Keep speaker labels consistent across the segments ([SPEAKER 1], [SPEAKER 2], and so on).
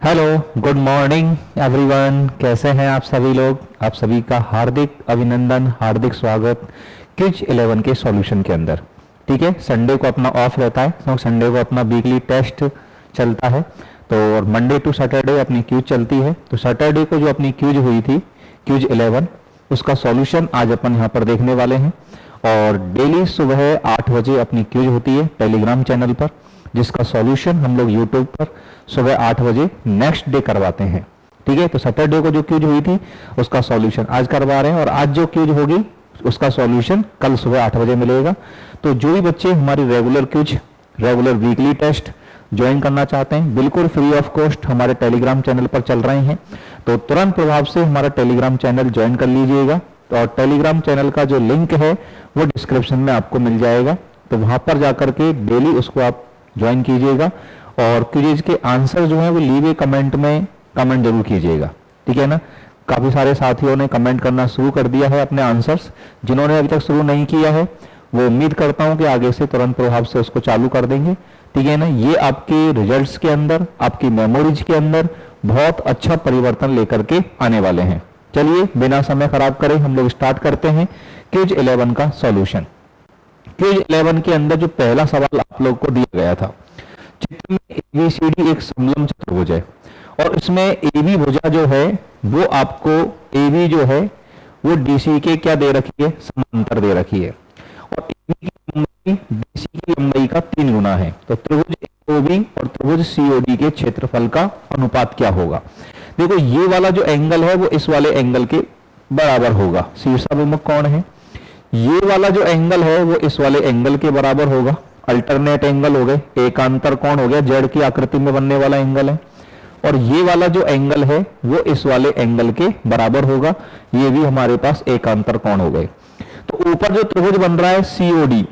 [SPEAKER 1] Hello, good morning everyone. कैसे हैं आप सभी लोग? आप सभी का हार्दिक अभिनंदन, हार्दिक स्वागत क्विज 11 के सॉल्यूशन के अंदर। ठीक है, संडे को अपना ऑफ रहता है, तो संडे को अपना वीकली टेस्ट चलता है, तो और मंडे टू सैटरडे अपनी क्यूज चलती है। तो सैटरडे को जो अपनी क्यूज हुई थी, क्यूज 11, उसका सॉल्यूशन आज अपन यहाँ पर देखने वाले हैं। और डेली सुबह 8 बजे अपनी क्यूज होती है टेलीग्राम चैनल पर, जिसका सॉल्यूशन हम लोग यूट्यूब पर सुबह 8 बजे नेक्स्ट डे करवाते हैं। ठीक है, तो सैटरडे को जो क्यूज हुई थी उसका सॉल्यूशन आज करवा रहे हैं, और आज जो क्यूज होगी उसका सॉल्यूशन कल सुबह 8 बजे मिलेगा। तो जो भी बच्चे हमारी regular quiz, regular weekly test join करना चाहते हैं, बिल्कुल फ्री ऑफ कॉस्ट हमारे टेलीग्राम चैनल पर चल रहे हैं, तो तुरंत प्रभाव से हमारा टेलीग्राम चैनल ज्वाइन कर लीजिएगा। और टेलीग्राम चैनल का जो लिंक है वो डिस्क्रिप्शन में आपको मिल जाएगा, तो वहां पर जाकर के डेली उसको आप ज्वाइन कीजिएगा। और क्विज के आंसर जो है वो लीव कमेंट में कमेंट जरूर कीजिएगा। ठीक है ना, काफी सारे साथियों ने कमेंट करना शुरू कर दिया है अपने आंसर्स। जिन्होंने अभी तक शुरू नहीं किया है वो उम्मीद करता हूं कि आगे से तुरंत प्रभाव से उसको चालू कर देंगे। ठीक है ना, ये आपके रिजल्ट्स के अंदर, आपकी मेमोरीज के अंदर बहुत अच्छा परिवर्तन लेकर के आने वाले हैं। चलिए बिना समय खराब करे हम लोग स्टार्ट करते हैं क्विज 11 का सॉल्यूशन। क्विज 11 के अंदर जो पहला सवाल आप लोग को दिया गया था, चित्र में एबीसीडी एक समलंब चतुर्भुज है, और इसमें एबी भुजा जो है वो आपको, एबी जो है वो डीसी के क्या दे रखी है, समांतर दे रखी है, और एबी की लंबाई डीसी की लंबाई का 3 गुना है। तो त्रिभुज एओबी और त्रिभुज सीओडी के क्षेत्रफल का अनुपात क्या होगा? देखो, ये वाला जो एंगल है वो इस वाले एंगल के बराबर होगा। शीर्षाभिमुख कौन है? ये वाला जो एंगल है वो इस वाले एंगल के बराबर होगा। अल्टरनेट एंगल हो गए, एकांतर कोण हो गया, जेड की आकृति में बनने वाला एंगल है। और ये वाला जो एंगल है वो इस वाले एंगल के बराबर होगा, ये भी हमारे पास एकांतर कोण हो गए। तो ऊपर जो त्रिभुज बन रहा है सीओडी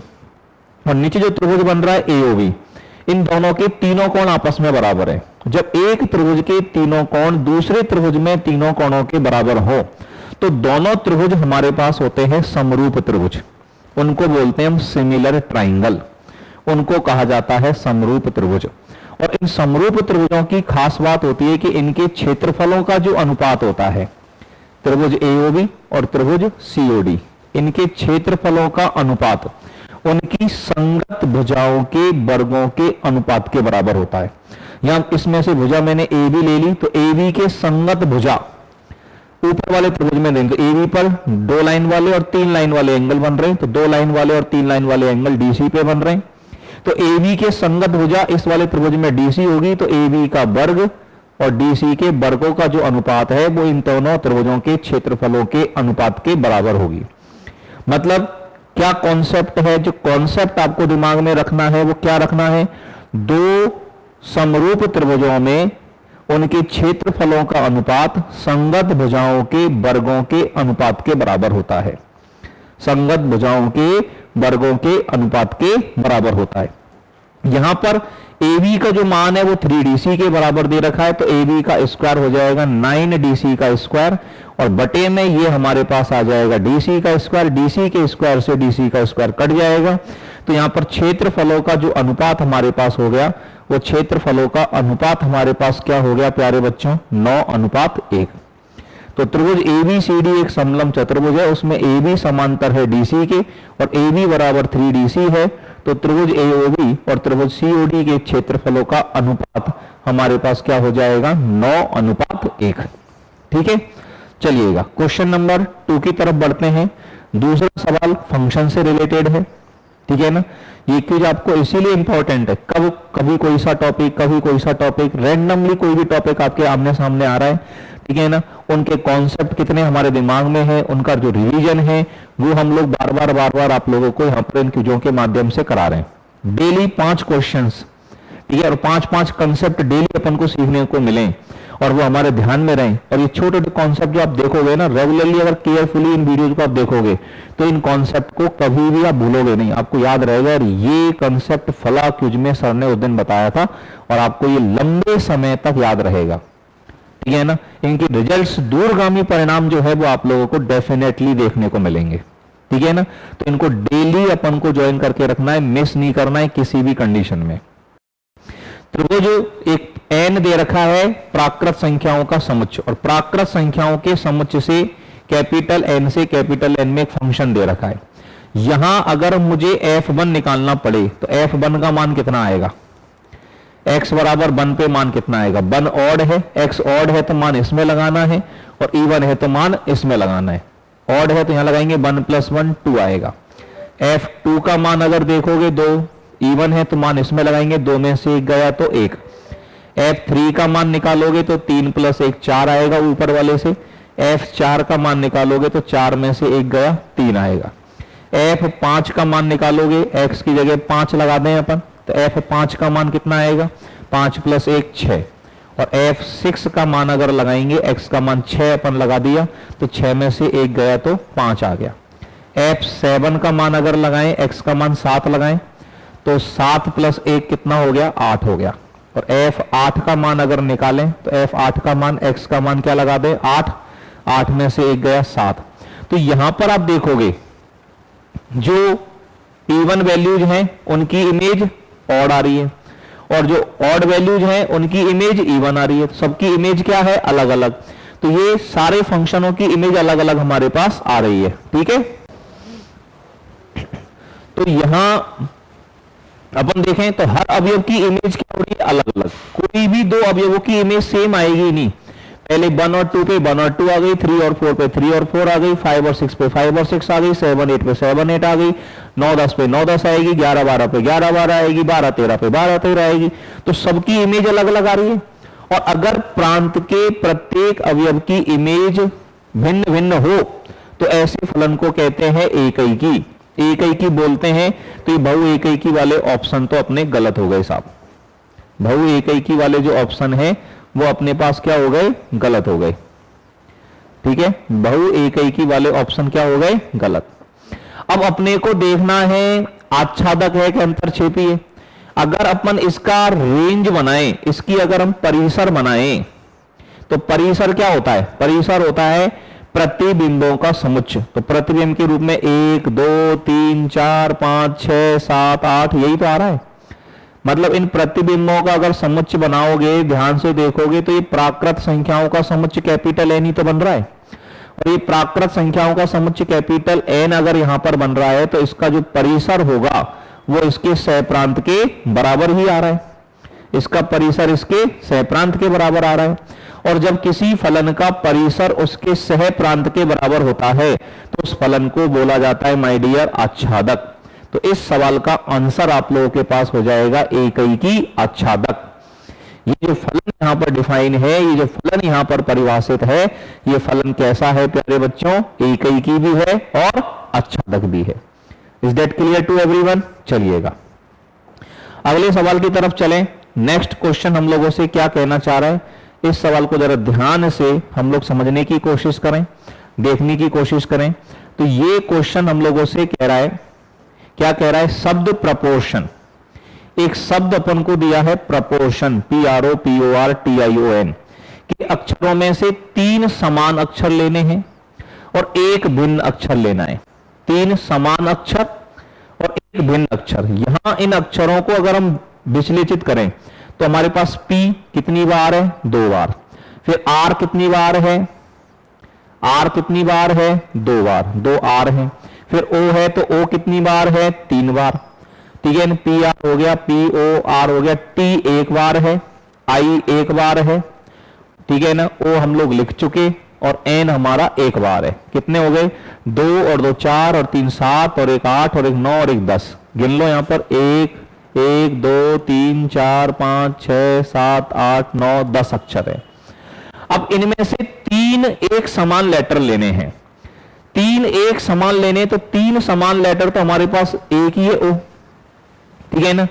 [SPEAKER 1] और नीचे जो त्रिभुज बन रहा है एओबी, इन दोनों के तीनों कोण आपस में बराबर है। जब एक त्रिभुज के तीनों कोण दूसरे त्रिभुज में तीनों कोणों के बराबर हो तो दोनों त्रिभुज हमारे पास होते हैं समरूप त्रिभुज। उनको बोलते हैं हम सिमिलर ट्राइंगल, उनको कहा जाता है समरूप त्रिभुज। और इन समरूप त्रिभुजों की खास बात होती है कि इनके क्षेत्रफलों का जो अनुपात होता है, त्रिभुज एओबी और त्रिभुज सीओडी, इनके क्षेत्रफलों का अनुपात उनकी संगत भुजाओं के वर्गों के अनुपात के बराबर होता है। यहां इसमें से भुजा मैंने ए बी ले ली, तो ए बी के संगत भुजा ऊपर वाले त्रिभुज में देंगे। तो ए बी पर 2 लाइन वाले और 3 लाइन वाले एंगल बन रहे हैं, तो 2 लाइन वाले और 3 लाइन वाले एंगल डीसी पे बन रहे हैं। तो ए बी के संगत भुजा इस वाले त्रिभुज में डीसी होगी, तो ए बी का वर्ग और डीसी के वर्गों का जो अनुपात है वो इन दोनों त्रिभुजों के क्षेत्रफलों के अनुपात के बराबर होगी। मतलब क्या कॉन्सेप्ट है? जो कॉन्सेप्ट आपको दिमाग में रखना है वो क्या रखना है? 2 समरूप त्रिभुजों में उनके क्षेत्रफलों का अनुपात संगत भुजाओं के वर्गों के अनुपात के बराबर होता है। संगत भुजाओं के वर्गों के अनुपात के बराबर होता है। यहां पर AB का जो मान है वो 3DC के बराबर दे रखा है, तो AB का स्क्वायर हो जाएगा 9DC का स्क्वायर, और बटे में ये हमारे पास आ जाएगा DC का स्क्वायर। DC के स्क्वायर से DC का स्क्वायर कट जाएगा, तो यहां पर क्षेत्रफलों का जो अनुपात हमारे पास हो गया, वो क्षेत्रफलों का अनुपात हमारे पास क्या हो गया प्यारे बच्चों? 9:1। तो त्रिभुज ABCD एक समलंब चतुर्भुज है, उसमें AB समांतर है DC के और AB बराबर 3DC है। तो त्रिभुज AOB और त्रिभुज COD के क्षेत्रफलों का अनुपात हमारे पास क्या हो जाएगा? 9:1। ठीक है, चलिएगा क्वेश्चन नंबर 2 की तरफ बढ़ते हैं। दूसरा सवाल फंक्शन से रिलेटेड है। ठीक है ना, ये क्विज आपको इसीलिए इंपॉर्टेंट है, कभी कोई सा टॉपिक, कभी कोई सा टॉपिक, रैंडमली कोई भी टॉपिक आपके आमने सामने आ रहा है। ठीक है ना, उनके कॉन्सेप्ट कितने हमारे दिमाग में है, उनका जो रिवीजन है वो हम लोग बार बार आप लोगों को यहाँ पर इन क्विजों के माध्यम से करा रहे हैं। डेली 5 क्वेश्चंस, ठीक है, और 5-5 कंसेप्ट डेली अपन को सीखने को मिले और वो हमारे ध्यान में रहें। और ये छोटे छोटे कॉन्सेप्ट जो आप देखोगे ना रेगुलरली, अगर केयरफुली इन वीडियोज को आप देखोगे तो इन कॉन्सेप्ट को कभी भी आप भूलोगे नहीं, आपको याद रहेगा और ये कॉन्सेप्ट फला क्विज में सर ने उस दिन बताया था और आपको ये लंबे समय तक याद रहेगा। ठीक है ना, इनके रिजल्ट्स, दूरगामी परिणाम जो है वो आप लोगों को डेफिनेटली देखने को मिलेंगे। ठीक है ना, तो इनको डेली अपन को ज्वाइन करके रखना है, मिस नहीं करना है किसी भी कंडीशन में। त्रिभुज एक n दे रखा है प्राकृत संख्याओं का समुच्चय, और प्राकृत संख्याओं के समुच्चय से कैपिटल n से कैपिटल n में एक फंक्शन दे रखा है। यहां अगर मुझे f1 निकालना पड़े तो f1 का मान कितना आएगा, x बराबर 1 पे मान कितना आएगा, 1 ऑड है, x ऑड है तो मान इसमें लगाना है, और इवन है तो मान इसमें लगाना है। ऑड है तो यहां लगाएंगे 1 + 1 2 आएगा। f2 का मान अगर देखोगे 2, इवन है तो मान इसमें लगाएंगे, 2 में से 1 गया तो 1। f3 का मान निकालोगे तो 3 + 1 4 आएगा ऊपर वाले से। f4 का मान निकालोगे तो 4 में से 1 गया 3 आएगा। f5 का मान निकालोगे, x की जगह 5 लगा दें अपन, तो f5 का मान कितना आएगा, 5 + 1 6। और f6 का मान अगर लगाएंगे, x का मान 6 अपन लगा दिया तो 6 में से 1 गया तो 5 आ गया। f7 का मान अगर लगाएं, x का मान 7 लगाएं तो 7 + 1 कितना हो गया, 8 हो गया। और f8 का मान अगर निकालें तो f8 का मान, x का मान क्या लगा दें 8, 8 में से 1 गया 7। तो यहां पर आप देखोगे जो इवन वैल्यूज हैं उनकी इमेज ऑड आ रही है, और जो ऑड वैल्यूज हैं उनकी इमेज इवन आ रही है। सबकी इमेज क्या है, अलग अलग। तो ये सारे फंक्शनों की इमेज अलग अलग हमारे पास आ रही है, ठीक है। तो यहां अपन देखें तो हर अवयव की इमेज क्या हो रही है, अलग अलग। कोई भी दो अवयवों की इमेज सेम आएगी नहीं। पहले 1 और 2 पे 1 और 2 आ गई, 3 और 4 पे 3 और 4 आ गई, 5 और 6 पे 5 और 6 आ गई, 7 8 पे 7 8 आ गई, 9 10 पे 9 10 आएगी, 11 12 पे 11 12 आएगी, 12 13 पे 12 13 आएगी। तो सबकी इमेज अलग अलग आ रही है। और अगर प्रांत के प्रत्येक अवयव की इमेज भिन्न भिन्न हो तो ऐसे फलन को कहते हैं एकैकी। एकैकी बोलते हैं। तो ये बहु एकैकी वाले ऑप्शन तो अपने गलत हो गए साहब। बहु एकैकी वाले जो ऑप्शन है वो अपने पास क्या हो गए, गलत हो गए, ठीक है। बहु एकैकी वाले ऑप्शन क्या हो गए, गलत। अब अपने को देखना है आच्छादक है कि अंतरछेपी है। अगर अपन इसका रेंज बनाएं, इसकी अगर हम परिसर बनाएं तो परिसर क्या होता है, परिसर होता है प्रतिबिंबों का समुच्चय। तो प्रतिबिंब के रूप में 1 2 3 4 5 6 7 8 यही तो आ रहा है। मतलब इन प्रतिबिंबों का अगर समुच्चय बनाओगे, ध्यान से देखोगे तो ये प्राकृत संख्याओं का समुच्चय कैपिटल एन ही तो बन रहा है। और ये प्राकृत संख्याओं का समुच्चय कैपिटल एन अगर यहां पर बन रहा है तो इसका जो परिसर होगा वो इसके सहप्रांत के बराबर ही आ रहा है। इसका परिसर इसके सहप्रांत के बराबर आ रहा है। और जब किसी फलन का परिसर उसके सहप्रांत के बराबर होता है तो उस फलन को बोला जाता है माय डियर आच्छादक। तो इस सवाल का आंसर आप लोगों के पास हो जाएगा एकैकी आच्छादक। ये जो फलन यहां पर डिफाइन है, ये जो फलन यहां पर परिभाषित है, ये फलन कैसा है प्यारे बच्चों, एकैकी भी है और आच्छादक भी है। Is that clear to everyone? चलिएगा अगले सवाल की तरफ चलें। नेक्स्ट क्वेश्चन हम लोगों से क्या कहना चाह रहा है, इस सवाल को जरा ध्यान से हम लोग समझने की कोशिश करें, देखने की कोशिश करें। तो ये क्वेश्चन हम लोगों से कह रहा है, क्या कह रहा है, शब्द प्रपोर्शन। एक शब्द अपन को दिया है प्रपोर्शन, PROPORTION, कि अक्षरों में से 3 समान अक्षर लेने हैं और 1 भिन्न अक्षर लेना है। 3 समान अक्षर और 1 भिन्न अक्षर। यहां इन अक्षरों को अगर हम विश्लेषित करें तो हमारे पास P कितनी बार है, 2 बार। फिर R कितनी बार है, R कितनी बार है, 2 बार, 2 R है। फिर O है तो O कितनी बार है, 3 बार, ठीक है। PR हो गया, POR हो गया, T 1 बार है, I 1 बार है, ठीक है ना। O हम लोग लिख चुके और N हमारा 1 बार है। कितने हो गए, 2 और 2 4 और 3 7 और 1 8 और 1 9 और 1 10। गिन लो यहां पर 1 1 2 3 4 5 6 7 8 9 10 अक्षर है। अब इनमें से 3 एक समान लेटर लेने हैं। 3 एक समान लेने, तो 3 समान लेटर तो हमारे पास एक ही है, O, ठीक है ना।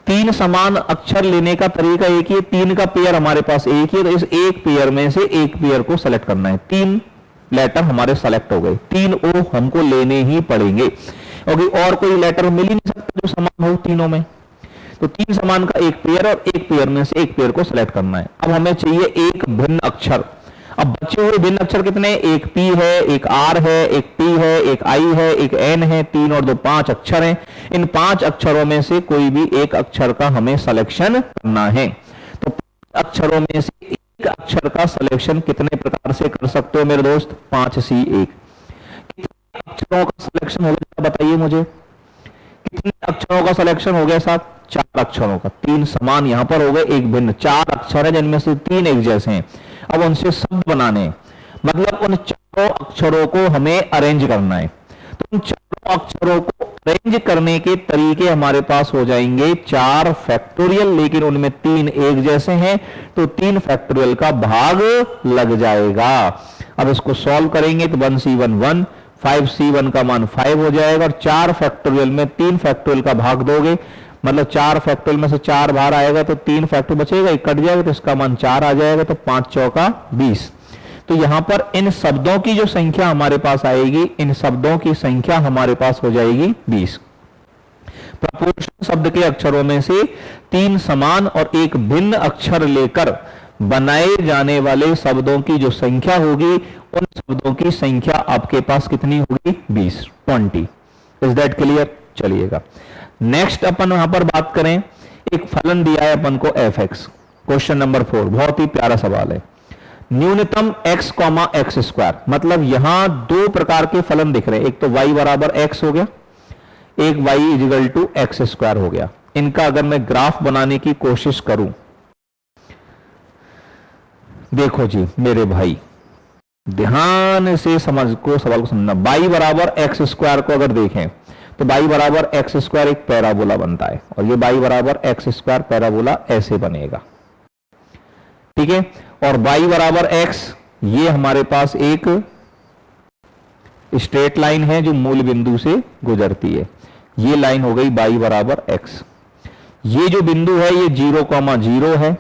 [SPEAKER 1] 3 समान अक्षर लेने का तरीका एक ही है, 3 का पेयर हमारे पास एक ही है। तो इस एक पेयर में से एक पेयर को सेलेक्ट करना है। 3 लेटर हमारे सेलेक्ट हो गए, 3 O हमको लेने ही पड़ेंगे क्योंकि और कोई लेटर मिल ही नहीं सकता जो समान हो तीनों में। तो 3 समान का एक पेयर और एक पेयर में से एक पेयर को सेलेक्ट करना है। अब हमें चाहिए एक भिन्न अक्षर। अब बचे हुए भिन्न अक्षर कितने, एक P है, एक R है, एक T है, एक I है, एक N है, 3 और 2 5 अक्षर हैं। इन 5 अक्षरों में से कोई भी एक अक्षर का हमें सिलेक्शन करना है। तो अक्षरों में से एक अक्षर का सिलेक्शन कितने प्रकार से कर सकते हो मेरे दोस्त? 5C1। कितने अक्षरों का सिलेक्शन हो गया बताइए मुझे, कितने अक्षरों का सिलेक्शन हो गया साहब? 4 अक्षरों का। 3 समान यहां पर हो गए, एक भिन्न। 4 अक्षर है जिनमें से 3 एक जैसे हैं। अब उनसे शब्द बनाने हैं, मतलब उन चारों अक्षरों को हमें अरेंज करना है। तो उन चारों अक्षरों को अरेंज करने के तरीके हमारे पास हो जाएंगे 4 फैक्टोरियल, लेकिन उनमें 3 एक जैसे हैं, तो 3 फैक्टोरियल का भाग लग जाएगा। अब इसको सॉल्व करेंगे तो 1C1 1, 5C1 का मान 5 हो जाएगा, और 4 फैक्टोरियल में 3 फैक्टोरियल का भाग दोगे, मतलब 4 फैक्टोरियल में से 4 बाहर आएगा तो 3 फैक्टोरियल बचेगा, एक कट जाएगा तो इसका मान 4 आ जाएगा, तो 5 चौका 20। तो यहां पर इन शब्दों की जो संख्या हमारे पास आएगी, इन शब्दों की संख्या हमारे पास हो जाएगी 20। प्रपोर्शन शब्द के अक्षरों में से 3 समान और एक भिन्न अक्षर लेकर बनाए जाने वाले शब्दों की जो संख्या होगी, उन शब्दों की संख्या आपके पास कितनी होगी? 20, 20। Is that clear? चलिएगा नेक्स्ट अपन यहां पर बात करें, एक फलन दिया है अपन को fx। क्वेश्चन नंबर 4 बहुत ही प्यारा सवाल है। न्यूनतम x, एक्स स्क्वायर, मतलब यहां 2 प्रकार के फलन दिख रहे हैं, एक तो y बराबर x हो गया, एक y equal to x square हो गया। इनका अगर मैं ग्राफ बनाने की कोशिश करूं, देखो जी मेरे भाई ध्यान से सवाल को समझना। y बराबर एक्स स्क्वायर को अगर देखें तो y बराबर एक्स स्क्वायर एक पैराबोला बनता है, और ये y बराबर एक्स स्क्वायर पैराबोला ऐसे बनेगा, ठीक है। और y बराबर x, ये हमारे पास एक स्ट्रेट लाइन है जो मूल बिंदु से गुजरती है। ये लाइन हो गई y बराबर x। ये जो बिंदु है ये 0,0 है,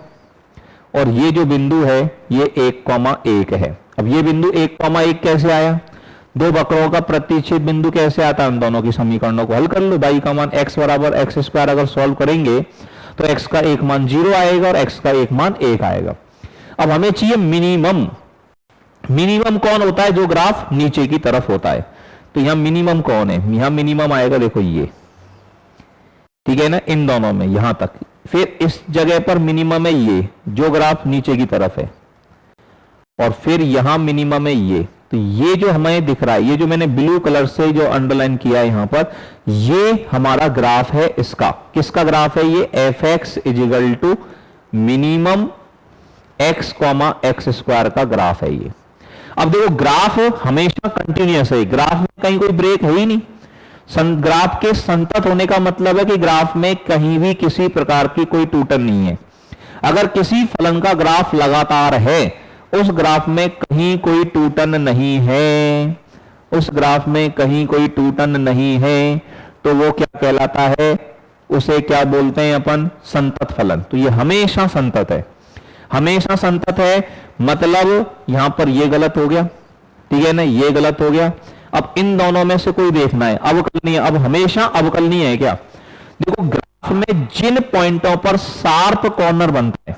[SPEAKER 1] और ये जो बिंदु है ये 1,1 है। अब ये बिंदु 1,1 कैसे आया? 2 वक्रों का प्रतिच्छेद बिंदु कैसे आता है? उन दोनों की समीकरणों को हल कर लो। y का मान x बराबर एक्स स्क्वायर अगर सॉल्व करेंगे तो x का एक मान 0 आएगा और x का एक मान 1 आएगा। अब हमें चाहिए मिनिमम। मिनिमम कौन होता है? जो ग्राफ नीचे की तरफ होता है। तो यहां मिनिमम कौन है? यहां मिनिमम आएगा, देखो ये, ठीक है ना, इन दोनों में यहां तक। फिर इस जगह पर मिनिमम है ये जो ग्राफ नीचे की तरफ है, और फिर यहां मिनिमम है ये। तो ये जो हमें दिख रहा है, ये जो मैंने ब्लू कलर से जो अंडरलाइन किया है यहां पर, ये हमारा ग्राफ है। इसका किसका ग्राफ है? ये fx equal to minimum x, x square का ग्राफ है ये। अब देखो ग्राफ हमेशा कंटिन्यूअस है, ग्राफ में कहीं कोई ब्रेक है ही नहीं। ग्राफ के संतत होने का मतलब है कि ग्राफ में कहीं भी किसी प्रकार की कोई टूटन नहीं है। अगर किसी फलन का ग्राफ लगातार है, उस ग्राफ में कहीं कोई टूटन नहीं है, उस ग्राफ में कहीं कोई टूटन नहीं है, तो वो क्या कहलाता है? उसे क्या बोलते हैं अपन? संतत फलन। तो ये हमेशा संतत है, हमेशा संतत है। मतलब यहां पर ये गलत हो गया, ठीक है ना, ये गलत हो गया। अब इन दोनों में से कोई देखना है, अवकलनीय। अब हमेशा अवकलनीय है क्या? देखो ग्राफ में जिन पॉइंटों पर शार्प कॉर्नर बनता है,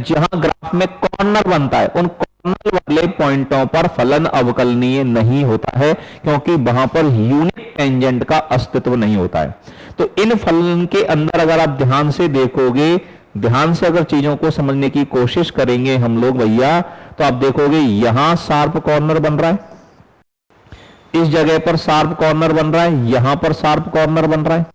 [SPEAKER 1] जहां ग्राफ में कॉर्नर बनता है, उन कॉर्नर वाले पॉइंटों पर फलन अवकलनीय नहीं होता है, क्योंकि वहां पर यूनिट टेंजेंट का अस्तित्व नहीं होता है। तो इन फलन के अंदर अगर आप ध्यान से देखोगे, ध्यान से अगर चीजों को समझने की कोशिश करेंगे हम लोग भैया, तो आप देखोगे यहां शार्प कॉर्नर बन रहा है, इस जगह पर शार्प कॉर्नर बन रहा है, यहां पर शार्प कॉर्नर बन रहा है।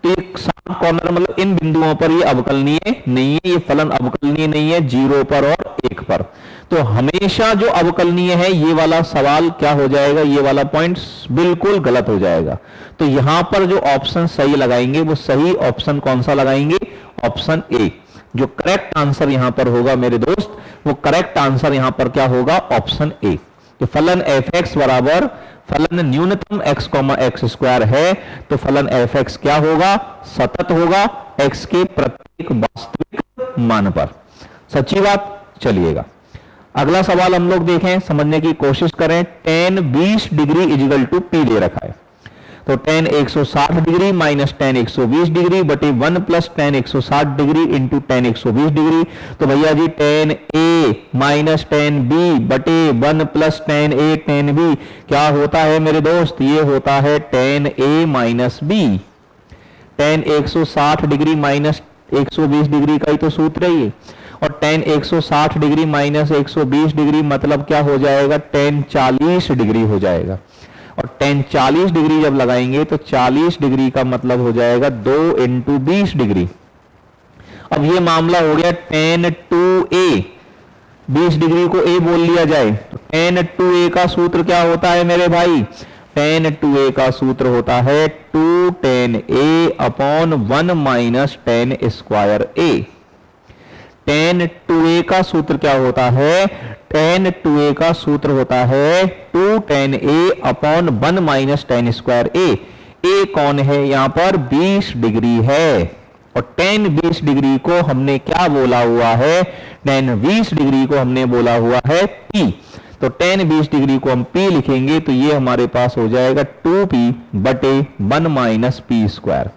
[SPEAKER 1] तो ये शार्प कॉर्नर मतलब इन बिंदुओं पर ये अवकलनीय नहीं है, ये फलन अवकलनीय नहीं है 0 पर और 1 पर। तो हमेशा जो अवकलनीय है, ये वाला सवाल क्या हो जाएगा? ये वाला पॉइंट बिल्कुल गलत हो जाएगा। तो यहां पर जो ऑप्शन सही लगाएंगे, वो सही ऑप्शन कौन सा लगाएंगे? Option A. जो करेक्ट आंसर यहां पर होगा मेरे दोस्त, वो करेक्ट आंसर यहां पर क्या होगा? Option A. तो फलन fx बराबर फलन न्यूनतम x, एक्स स्क्वायर है, तो फलन fx क्या होगा? सतत होगा x के प्रत्येक वास्तविक मान पर। सच्ची बात। चलिएगा अगला सवाल हम लोग देखें, समझने की कोशिश करें। tan 20 degree equal to p दे रखा है, तो tan 160 degree minus tan 120 degree बटे 1 plus tan 160 degree into tan 120 degree. तो भैया ji tan a minus tan b बटे 1 plus tan a tan b क्या होता है मेरे दोस्त? ये होता है tan a minus b। tan 160 degree minus 120 degree का ही तो सूत्र है ये। और tan 160 डिग्री माइनस 120 डिग्री मतलब क्या हो जाएगा, tan 40 डिग्री हो जाएगा। और tan 40 डिग्री जब लगाएंगे तो 40 डिग्री का मतलब हो जाएगा 2 × 20 डिग्री। अब ये मामला हो गया tan 2a, 20 डिग्री को a बोल लिया जाए तो tan 2a का सूत्र क्या होता है मेरे भाई, tan 2a का सूत्र होता है 2 tan a upon 1 minus tan square a। tan 2a का सूत्र क्या होता है, tan 2a का सूत्र होता है 2 tan a upon 1 minus tan square a। a कौन है यहां पर, 20 डिग्री है। और tan 20 डिग्री को हमने क्या बोला हुआ है, tan 20 डिग्री को हमने बोला हुआ है P। तो tan 20 डिग्री को हम P लिखेंगे तो ये हमारे पास हो जाएगा 2P बटे 1 माइनस P स्क्वायर।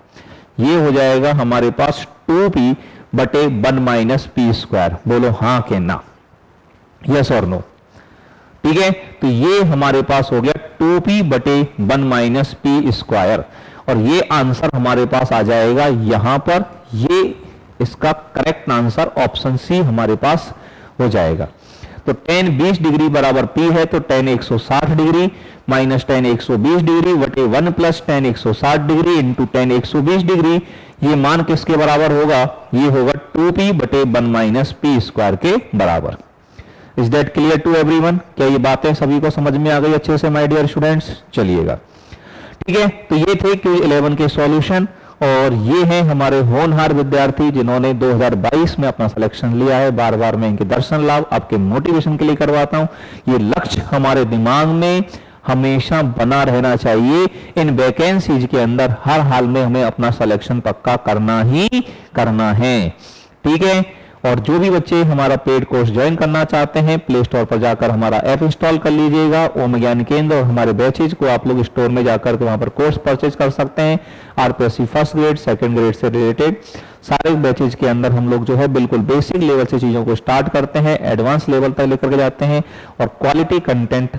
[SPEAKER 1] ये हो जाएगा हमारे पास 2P बटे 1 माइनस P स्क्वायर। बोलो हाँ के ना, यस और नो। ठीक है, तो ये हमारे पास हो गया 2P बटे 1 माइनस P स्क्वायर। और ये आंसर हमारे पास आ जाएगा यहां पर, ये इसका करेक्ट आंसर ऑप्शन सी हमारे पास हो जाएगा। तो tan 20 डिग्री बराबर P है, तो tan 160 degree minus tan 120 degree बटे 1 plus tan 160 degree into tan 120 degree, ये मान किसके बराबर होगा, ये होगा 2P बटे 1 माइनस P स्क्वायर के बराबर। Is that clear to everyone? क्या ये बातें सभी को समझ में आ गई अच्छे से माय डियर स्टूडेंट्स? चलिएगा, ठीक है। तो ये थे क्विज 11 के सॉल्यूशन, और ये हैं हमारे होनहार विद्यार्थी जिन्होंने 2022 में अपना सिलेक्शन लिया है। बार बार मैं इनके दर्शन लाभ आपके मोटिवेशन के लिए करवाता हूं। ये लक्ष्य हमारे दिमाग में हमेशा बना रहना चाहिए। इन वैकेंसीज के अंदर हर हाल में हमें अपना सिलेक्शन पक्का करना ही करना है, ठीक है। और जो भी बच्चे हमारा पेड कोर्स ज्वाइन करना चाहते हैं, प्ले स्टोर पर जाकर हमारा ऐप इंस्टॉल कर लीजिएगा। ओम ज्ञान केंद्र और हमारे बैचेज को आप लोग स्टोर में जाकर के वहां पर कोर्स परचेज कर सकते हैं। RPSC first grade, second grade से रिलेटेड सारे बैचेज के अंदर हम लोग जो है बिल्कुल बेसिक लेवल से चीजों को स्टार्ट करते हैं, एडवांस लेवल तक लेकर के जाते हैं और क्वालिटी कंटेंट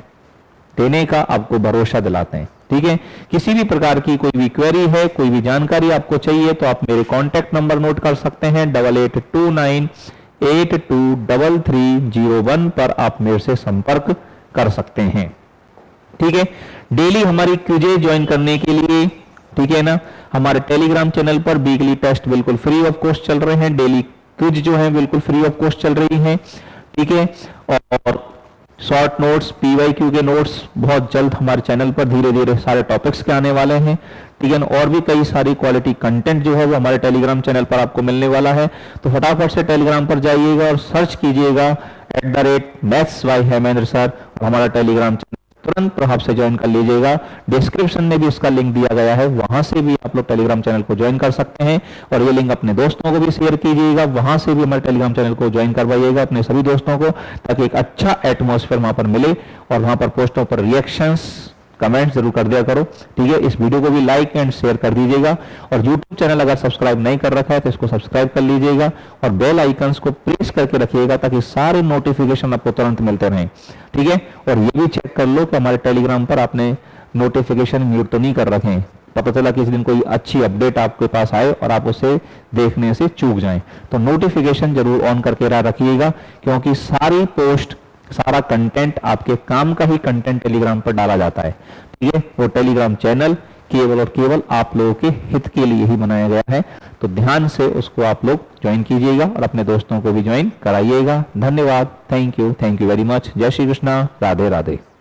[SPEAKER 1] देने का आपको भरोसा दिलाते हैं, ठीक है। किसी भी प्रकार की कोई भी क्वेरी है, कोई भी जानकारी आपको चाहिए तो आप मेरे कॉन्टैक्ट नंबर नोट कर सकते हैं 8829823301 पर आप मेरे से संपर्क कर सकते हैं, ठीक है। डेली हमारी क्विज़ें ज्वाइन करने के लिए, ठीक है ना, हमारे टेलीग्राम चैनल पर वीकली टेस्ट बिल्कुल फ्री ऑफ कॉस्ट चल रहे हैं। डेली क्विज जो है बिल्कुल फ्री ऑफ कॉस्ट चल रही है, ठीक है। और शॉर्ट नोट्स, पीवाईक्यू के नोट्स बहुत जल्द हमारे चैनल पर धीरे धीरे सारे टॉपिक्स के आने वाले हैं, ठीक है। और भी कई सारी क्वालिटी कंटेंट जो है वो हमारे टेलीग्राम चैनल पर आपको मिलने वाला है। तो फटाफट से टेलीग्राम पर जाइएगा और सर्च कीजिएगा @maths by हेमेंद्र सर, और हमारा टेलीग्राम चैनल तुरंत प्रभाव से ज्वाइन कर लीजिएगा। डिस्क्रिप्शन में भी इसका लिंक दिया गया है, वहां से भी आप लोग टेलीग्राम चैनल को ज्वाइन कर सकते हैं। और ये लिंक अपने दोस्तों को भी शेयर कीजिएगा, वहां से भी हमारे टेलीग्राम चैनल को ज्वाइन करवाइएगा अपने सभी दोस्तों को, ताकि एक अच्छा एटमॉस्फेयर वहां पर मिले। और वहां पर पोस्टों पर रिएक्शंस, कमेंट जरूर कर दिया करो, ठीक है। इस वीडियो को भी लाइक एंड शेयर कर दीजिएगा। और यूट्यूब चैनल अगर सब्सक्राइब नहीं कर रखा है तो इसको सब्सक्राइब कर लीजिएगा और बेल आइकन्स को प्रेस करके रखिएगा ताकि सारे नोटिफिकेशन आपको तुरंत मिलते रहें, ठीक है। और ये भी चेक कर लो कि हमारे टेलीग्राम पर आपने नोटिफिकेशन म्यूट तो नहीं कर रखे हैं। पता चला किसी दिन कोई अच्छी अपडेट आपके पास आए और आप उसे देखने से चूक जाएं, तो नोटिफिकेशन जरूर ऑन करके रखिएगा, क्योंकि सारी पोस्ट, सारा कंटेंट आपके काम का ही कंटेंट टेलीग्राम पर डाला जाता है, ठीक है। वो टेलीग्राम चैनल केवल और केवल आप लोगों के हित के लिए ही बनाया गया है, तो ध्यान से उसको आप लोग ज्वाइन कीजिएगा और अपने दोस्तों को भी ज्वाइन कराइएगा। धन्यवाद, थैंक यू वेरी मच। जय श्री कृष्णा, राधे राधे।